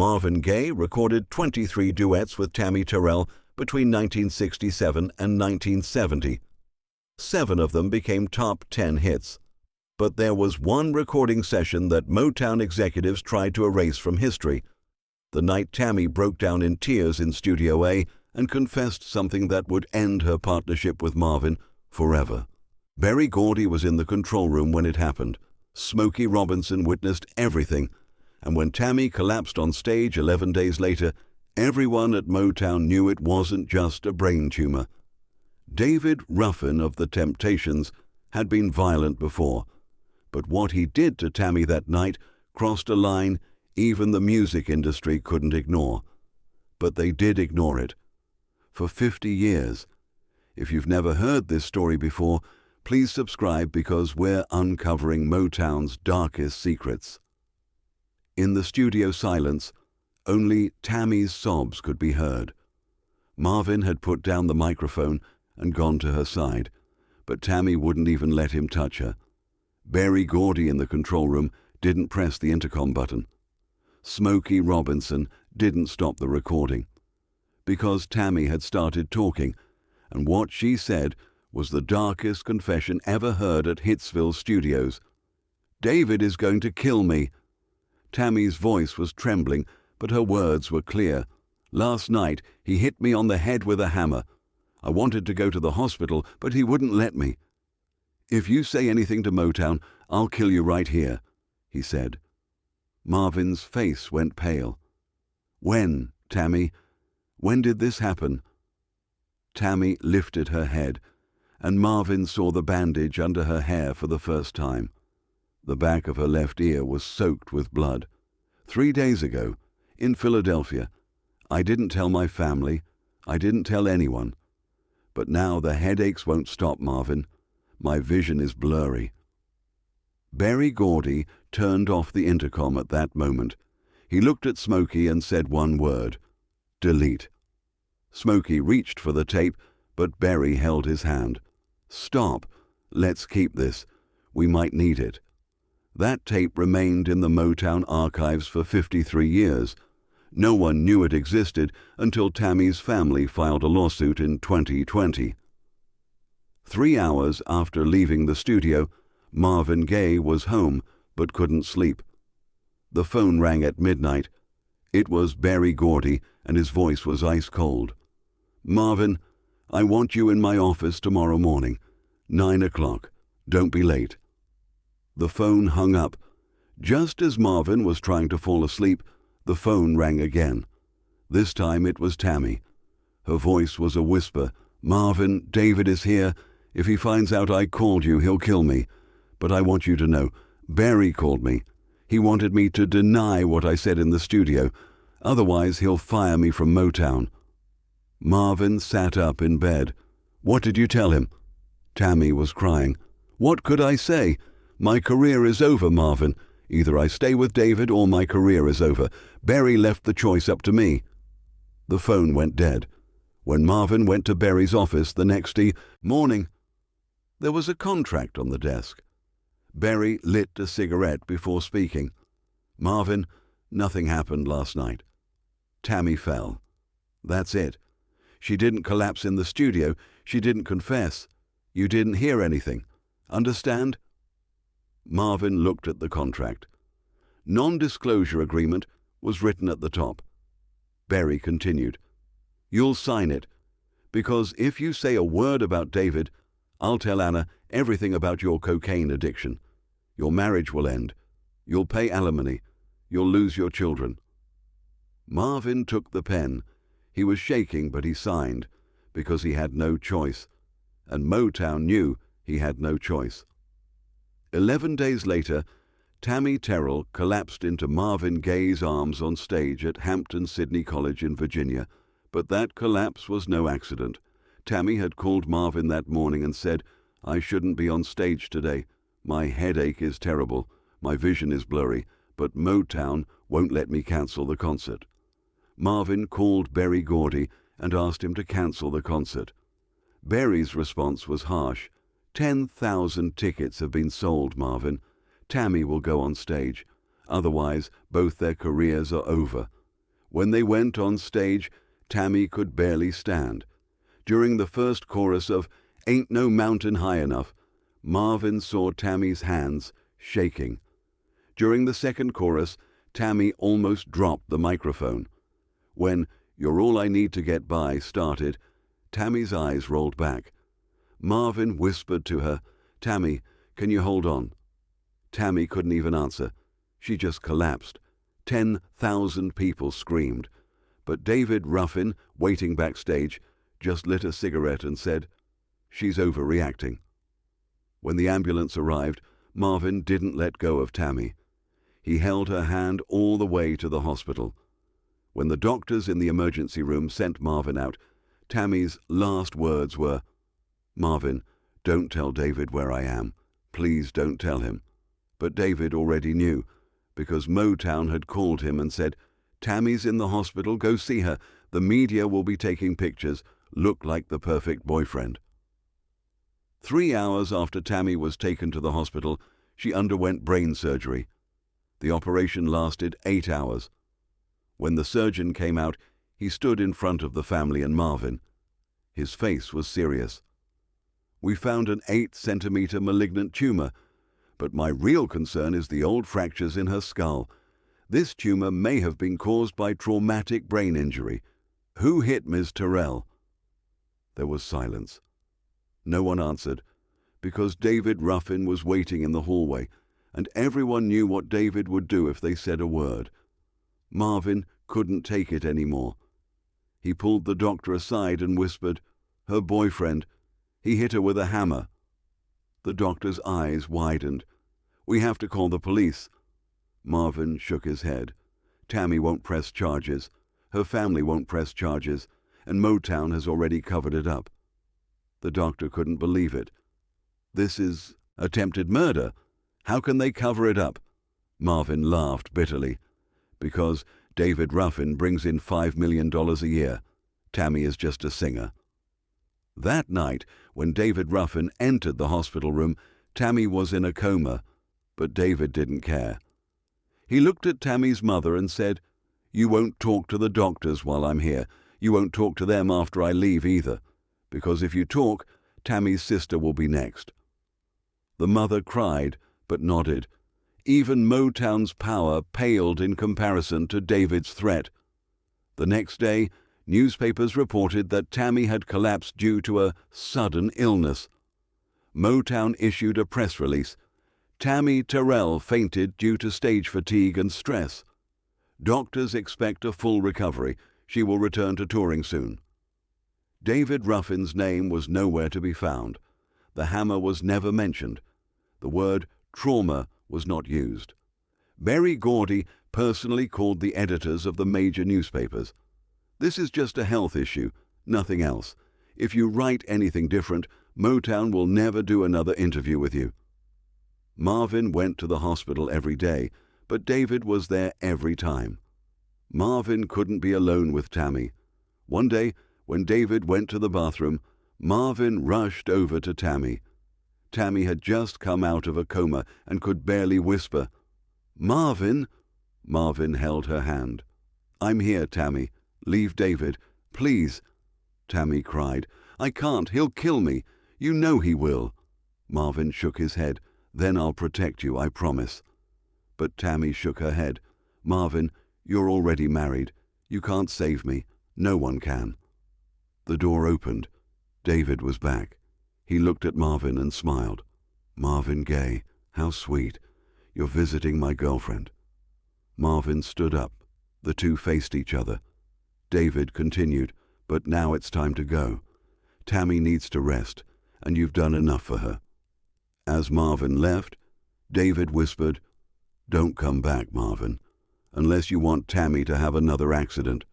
Marvin Gaye recorded 23 duets with Tammi Terrell between 1967 and 1970. 7 of them became top 10 hits. But there was one recording session that Motown executives tried to erase from history. The night Tammi broke down in tears in Studio A and confessed something that would end her partnership with Marvin forever. Berry Gordy was in the control room when it happened. Smokey Robinson witnessed everything, and when Tammi collapsed on stage 11 days later, everyone at Motown knew it wasn't just a brain tumor. David Ruffin of the Temptations had been violent before, but what he did to Tammi that night crossed a line even the music industry couldn't ignore. But they did ignore it. For 50 years. If you've never heard this story before, please subscribe because we're uncovering Motown's darkest secrets. In the studio silence, only Tammi's sobs could be heard. Marvin had put down the microphone and gone to her side, but Tammi wouldn't even let him touch her. Berry Gordy in the control room didn't press the intercom button. Smokey Robinson didn't stop the recording. Because Tammi had started talking, and what she said was the darkest confession ever heard at Hitsville Studios. "David is going to kill me." Tammi's voice was trembling, but her words were clear. "Last night he hit me on the head with a hammer. I wanted to go to the hospital, but he wouldn't let me. If you say anything to Motown, I'll kill you right here," he said. Marvin's face went pale. "When, Tammi? When did this happen?" Tammi lifted her head, and Marvin saw the bandage under her hair for the first time. The back of her left ear was soaked with blood. 3 days ago, in Philadelphia. I didn't tell my family. I didn't tell anyone. But now the headaches won't stop, Marvin. My vision is blurry." Berry Gordy turned off the intercom at that moment. He looked at Smokey and said one word: "Delete." Smokey reached for the tape, but Berry held his hand. "Stop. Let's keep this. We might need it." That tape remained in the Motown archives for 53 years. No one knew it existed until Tammi's family filed a lawsuit in 2020. 3 hours after leaving the studio, Marvin Gaye was home but couldn't sleep. The phone rang at midnight. It was Berry Gordy, and his voice was ice cold. "Marvin, I want you in my office tomorrow morning, 9 o'clock. Don't be late." The phone hung up. Just as Marvin was trying to fall asleep, the phone rang again. This time it was Tammi. Her voice was a whisper. "Marvin, David is here. If he finds out I called you, he'll kill me. But I want you to know, Berry called me. He wanted me to deny what I said in the studio. Otherwise, he'll fire me from Motown." Marvin sat up in bed. "What did you tell him?" Tammi was crying. "What could I say? My career is over, Marvin. Either I stay with David or my career is over. Berry left the choice up to me." The phone went dead. When Marvin went to Berry's office the next morning, there was a contract on the desk. Berry lit a cigarette before speaking. "Marvin, nothing happened last night. Tammi fell. That's it. She didn't collapse in the studio. She didn't confess. You didn't hear anything. Understand?" Marvin looked at the contract. Non-disclosure agreement was written at the top. Berry continued. "You'll sign it, because if you say a word about David, I'll tell Anna everything about your cocaine addiction. Your marriage will end. You'll pay alimony. You'll lose your children." Marvin took the pen. He was shaking, but he signed, because he had no choice, and Motown knew he had no choice. 11 days later, Tammi Terrell collapsed into Marvin Gaye's arms on stage at Hampton-Sydney College in Virginia, but that collapse was no accident. Tammi had called Marvin that morning and said, "I shouldn't be on stage today. My headache is terrible. My vision is blurry, but Motown won't let me cancel the concert." Marvin called Berry Gordy and asked him to cancel the concert. Berry's response was harsh. 10,000 tickets have been sold, Marvin. Tammi will go on stage. Otherwise, both their careers are over. When they went on stage, Tammi could barely stand. During the first chorus of Ain't No Mountain High Enough, Marvin saw Tammi's hands shaking. During the second chorus, Tammi almost dropped the microphone. When You're All I Need to Get By started, Tammi's eyes rolled back. Marvin whispered to her, "Tammi, can you hold on?" Tammi couldn't even answer. She just collapsed. 10,000 people screamed. But David Ruffin, waiting backstage, just lit a cigarette and said, "She's overreacting." When the ambulance arrived, Marvin didn't let go of Tammi. He held her hand all the way to the hospital. When the doctors in the emergency room sent Marvin out, Tammi's last words were, "Marvin, don't tell David where I am. Please don't tell him." But David already knew, because Motown had called him and said, "Tammi's in the hospital, go see her. The media will be taking pictures. Look like the perfect boyfriend." 3 hours after Tammi was taken to the hospital, she underwent brain surgery. The operation lasted 8 hours. When the surgeon came out, he stood in front of the family and Marvin. His face was serious. "We found an 8-centimeter malignant tumor, but my real concern is the old fractures in her skull. This tumor may have been caused by traumatic brain injury. Who hit Ms. Terrell?" There was silence. No one answered, because David Ruffin was waiting in the hallway, and everyone knew what David would do if they said a word. Marvin couldn't take it anymore. He pulled the doctor aside and whispered, "Her boyfriend. He hit her with a hammer." The doctor's eyes widened. "We have to call the police." Marvin shook his head. "Tammi won't press charges. Her family won't press charges, and Motown has already covered it up." The doctor couldn't believe it. "This is attempted murder. How can they cover it up?" Marvin laughed bitterly. "Because David Ruffin brings in $5 million a year. Tammi is just a singer." That night, when David Ruffin entered the hospital room, Tammi was in a coma, but David didn't care. He looked at Tammi's mother and said, "You won't talk to the doctors while I'm here. You won't talk to them after I leave either, because if you talk, Tammi's sister will be next." The mother cried, but nodded. Even Motown's power paled in comparison to David's threat. The next day, newspapers reported that Tammi had collapsed due to a sudden illness. Motown issued a press release. "Tammi Terrell fainted due to stage fatigue and stress. Doctors expect a full recovery. She will return to touring soon." David Ruffin's name was nowhere to be found. The hammer was never mentioned. The word trauma was not used. Berry Gordy personally called the editors of the major newspapers. "This is just a health issue, nothing else. If you write anything different, Motown will never do another interview with you." Marvin went to the hospital every day, but David was there every time. Marvin couldn't be alone with Tammi. One day, when David went to the bathroom, Marvin rushed over to Tammi. Tammi had just come out of a coma and could barely whisper, "Marvin!" Marvin held her hand. "I'm here, Tammi. Leave David. Please." Tammi cried, "I can't. He'll kill me. You know he will." Marvin shook his head. "Then I'll protect you, I promise." But Tammi shook her head. "Marvin, you're already married. You can't save me. No one can." The door opened. David was back. He looked at Marvin and smiled. "Marvin Gaye, how sweet. You're visiting my girlfriend." Marvin stood up. The two faced each other. David continued, "But now it's time to go. Tammi needs to rest, and you've done enough for her." As Marvin left, David whispered, "Don't come back, Marvin, unless you want Tammi to have another accident."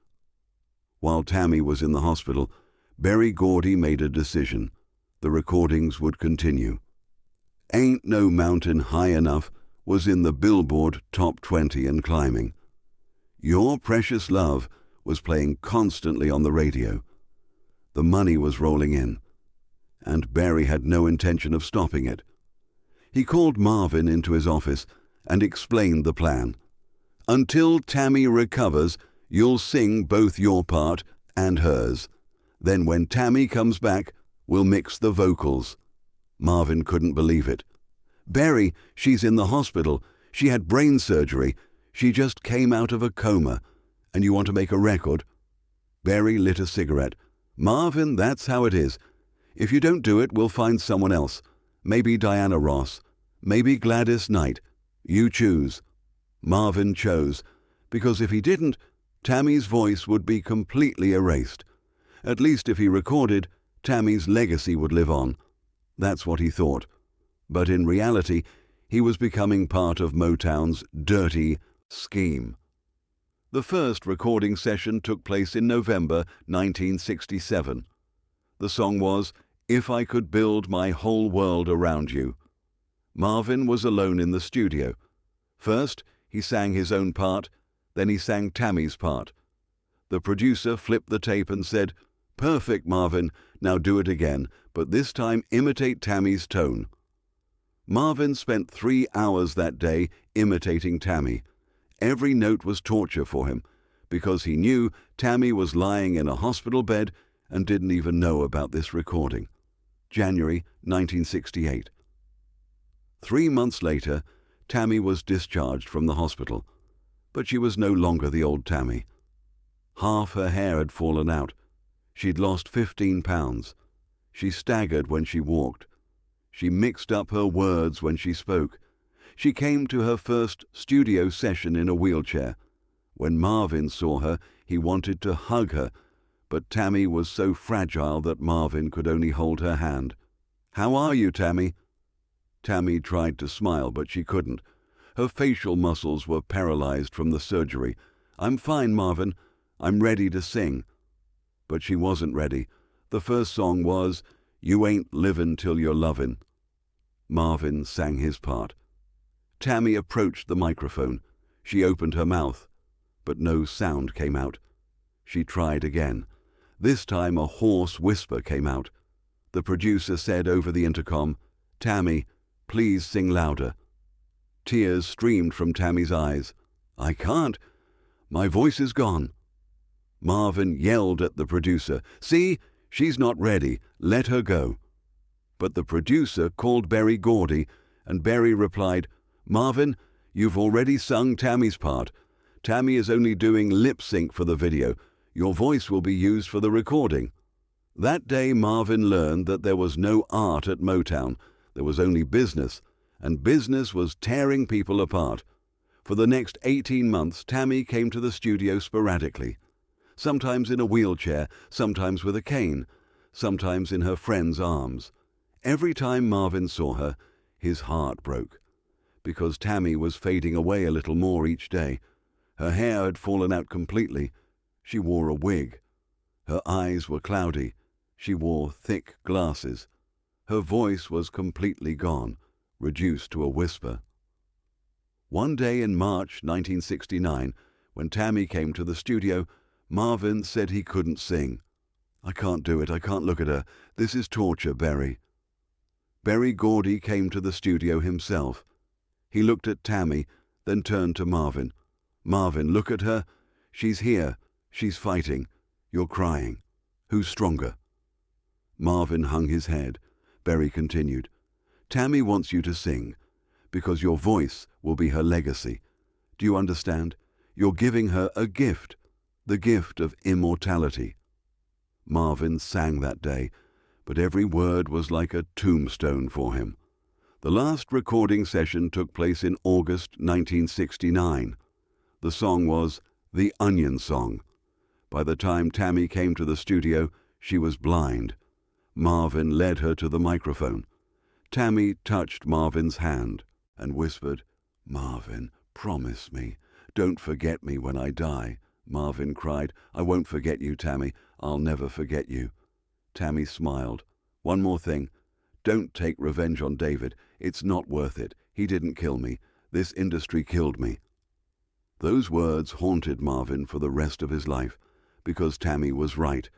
While Tammi was in the hospital, Berry Gordy made a decision. The recordings would continue. "Ain't No Mountain High Enough" was in the Billboard Top 20 and climbing. "Your Precious Love" was playing constantly on the radio. The money was rolling in, and Berry had no intention of stopping it. He called Marvin into his office and explained the plan. "Until Tammi recovers, You'll sing both your part and hers. Then when Tammi comes back, we'll mix the vocals." Marvin couldn't believe it. "Berry, she's in the hospital. She had brain surgery. She just came out of a coma. And you want to make a record?" Berry lit a cigarette. "Marvin, that's how it is. If you don't do it, we'll find someone else. Maybe Diana Ross. Maybe Gladys Knight. You choose." Marvin chose, because if he didn't, Tammi's voice would be completely erased. At least if he recorded, Tammi's legacy would live on. That's what he thought. But in reality, he was becoming part of Motown's dirty scheme. The first recording session took place in November 1967. The song was "If I Could Build My Whole World Around You." Marvin was alone in the studio. First, he sang his own part, then he sang Tammi's part. The producer flipped the tape and said, "Perfect, Marvin, now do it again, but this time imitate Tammi's tone." Marvin spent 3 hours that day imitating Tammi. Every note was torture for him, because he knew Tammi was lying in a hospital bed and didn't even know about this recording. January 1968. 3 months later, Tammi was discharged from the hospital, but she was no longer the old Tammi. Half her hair had fallen out. She'd lost 15 pounds. She staggered when she walked. She mixed up her words when she spoke. She came to her first studio session in a wheelchair. When Marvin saw her, he wanted to hug her, but Tammi was so fragile that Marvin could only hold her hand. "How are you, Tammi?" Tammi tried to smile, but she couldn't. Her facial muscles were paralyzed from the surgery. "I'm fine, Marvin. I'm ready to sing." But she wasn't ready. The first song was "You Ain't Livin' Till You're Lovin'." Marvin sang his part. Tammi approached the microphone. She opened her mouth, but no sound came out. She tried again. This time a hoarse whisper came out. The producer said over the intercom, "Tammi, please sing louder." Tears streamed from Tammi's eyes. "I can't. My voice is gone." Marvin yelled at the producer, "See, she's not ready. Let her go." But the producer called Berry Gordy, and Berry replied, "Marvin, you've already sung Tammi's part. Tammi is only doing lip sync for the video. Your voice will be used for the recording." That day Marvin learned that there was no art at Motown. There was only business, and business was tearing people apart. For the next 18 months, Tammi came to the studio sporadically. Sometimes in a wheelchair, sometimes with a cane, sometimes in her friend's arms. Every time Marvin saw her, his heart broke, because Tammi was fading away a little more each day. Her hair had fallen out completely. She wore a wig. Her eyes were cloudy. She wore thick glasses. Her voice was completely gone, reduced to a whisper. One day in March 1969, when Tammi came to the studio, Marvin said he couldn't sing. "I can't do it. I can't look at her. This is torture, Berry." Berry Gordy came to the studio himself. He looked at Tammi, then turned to Marvin. "Marvin, look at her. She's here. She's fighting. You're crying. Who's stronger?" Marvin hung his head. Berry continued, "Tammi wants you to sing, because your voice will be her legacy. Do you understand? You're giving her a gift, the gift of immortality." Marvin sang that day, but every word was like a tombstone for him. The last recording session took place in August 1969. The song was "The Onion Song." By the time Tammi came to the studio, she was blind. Marvin led her to the microphone. Tammi touched Marvin's hand and whispered, "Marvin, promise me. Don't forget me when I die." Marvin cried, "I won't forget you, Tammi. I'll never forget you." Tammi smiled. "One more thing. Don't take revenge on David. It's not worth it. He didn't kill me. This industry killed me." Those words haunted Marvin for the rest of his life, because Tammi was right.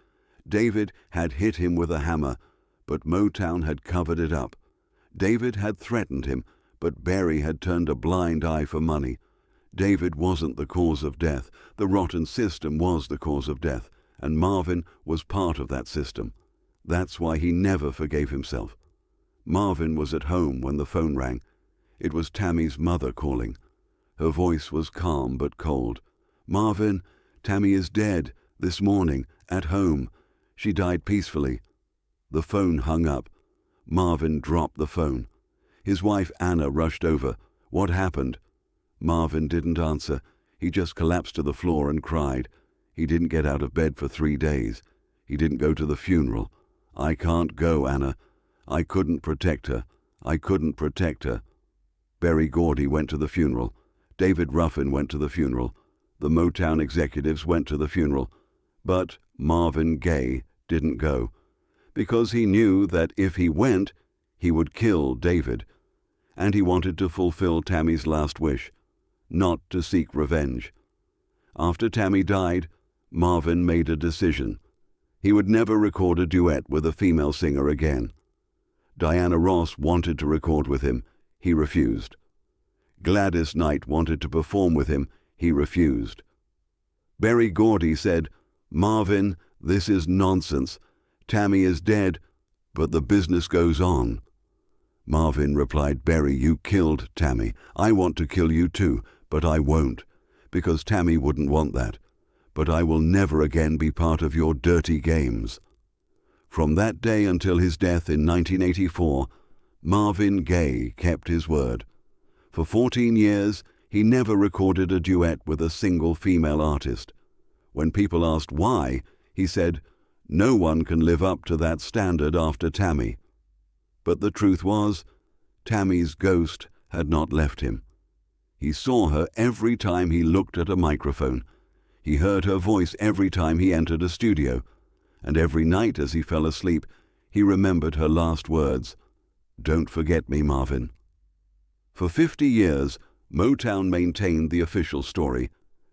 David had hit him with a hammer, but Motown had covered it up. David had threatened him, but Berry had turned a blind eye for money. David wasn't the cause of death. The rotten system was the cause of death, and Marvin was part of that system. That's why he never forgave himself. Marvin was at home when the phone rang. It was Tammy's mother calling. Her voice was calm but cold. "Marvin, Tammi is dead, this morning, at home. She died peacefully." The phone hung up. Marvin dropped the phone. His wife Anna rushed over. "What happened?" Marvin didn't answer. He just collapsed to the floor and cried. He didn't get out of bed for 3 days. He didn't go to the funeral. "I can't go, Anna. I couldn't protect her. I couldn't protect her." Berry Gordy went to the funeral. David Ruffin went to the funeral. The Motown executives went to the funeral. But Marvin Gaye didn't go, because he knew that if he went, he would kill David. And he wanted to fulfill Tammy's last wish, not to seek revenge. After Tammi died, Marvin made a decision. He would never record a duet with a female singer again. Diana Ross wanted to record with him. He refused. Gladys Knight wanted to perform with him. He refused. Berry Gordy said, "Marvin, this is nonsense. Tammi is dead, but the business goes on." Marvin replied, "Berry, you killed Tammi. I want to kill you too, but I won't, because Tammi wouldn't want that. But I will never again be part of your dirty games." From that day until his death in 1984, Marvin Gaye kept his word. For 14 years, he never recorded a duet with a single female artist. When people asked why, he said, "No one can live up to that standard after Tammi." But the truth was, Tammy's ghost had not left him. He saw her every time he looked at a microphone. He heard her voice every time he entered a studio. And every night as he fell asleep, he remembered her last words, "Don't forget me, Marvin." For 50 years, Motown maintained the official story.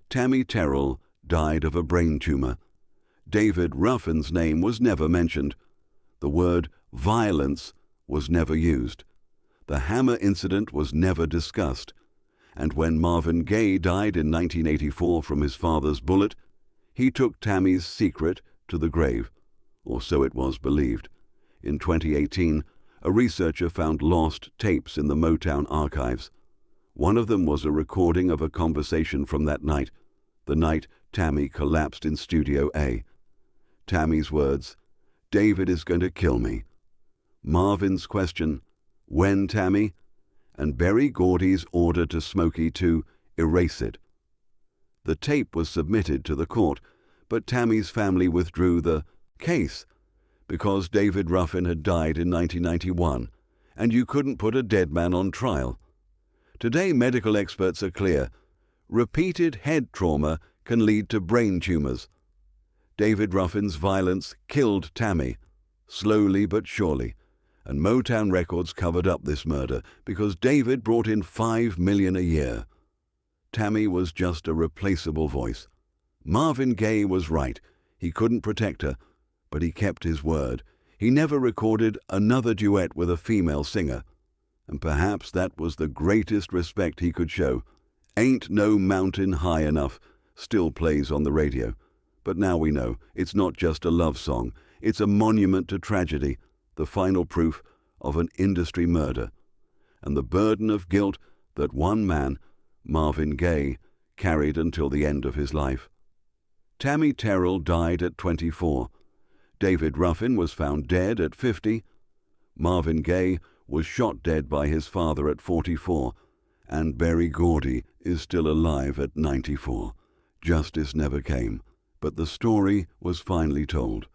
Tammi Terrell died of a brain tumor. David Ruffin's name was never mentioned. The word violence was never used. The hammer incident was never discussed. And when Marvin Gaye died in 1984 from his father's bullet, he took Tammy's secret to the grave, or so it was believed. In 2018, a researcher found lost tapes in the Motown archives. One of them was a recording of a conversation from that night, the night Tammi collapsed in Studio A. Tammy's words, "David is going to kill me." Marvin's question, "When, Tammi?" and Berry Gordy's order to Smokey to erase it. The tape was submitted to the court, but Tammy's family withdrew the case because David Ruffin had died in 1991, and you couldn't put a dead man on trial. Today, medical experts are clear. Repeated head trauma can lead to brain tumors. David Ruffin's violence killed Tammi, slowly but surely, and Motown Records covered up this murder because David brought in $5 million a year. Tammi was just a replaceable voice. Marvin Gaye was right. He couldn't protect her, but he kept his word. He never recorded another duet with a female singer. And perhaps that was the greatest respect he could show. "Ain't No Mountain High Enough" still plays on the radio. But now we know it's not just a love song. It's a monument to tragedy, the final proof of an industry murder, and the burden of guilt that one man, Marvin Gaye, carried until the end of his life. Tammi Terrell died at 24. David Ruffin was found dead at 50. Marvin Gaye was shot dead by his father at 44. And Berry Gordy is still alive at 94. Justice never came, but the story was finally told.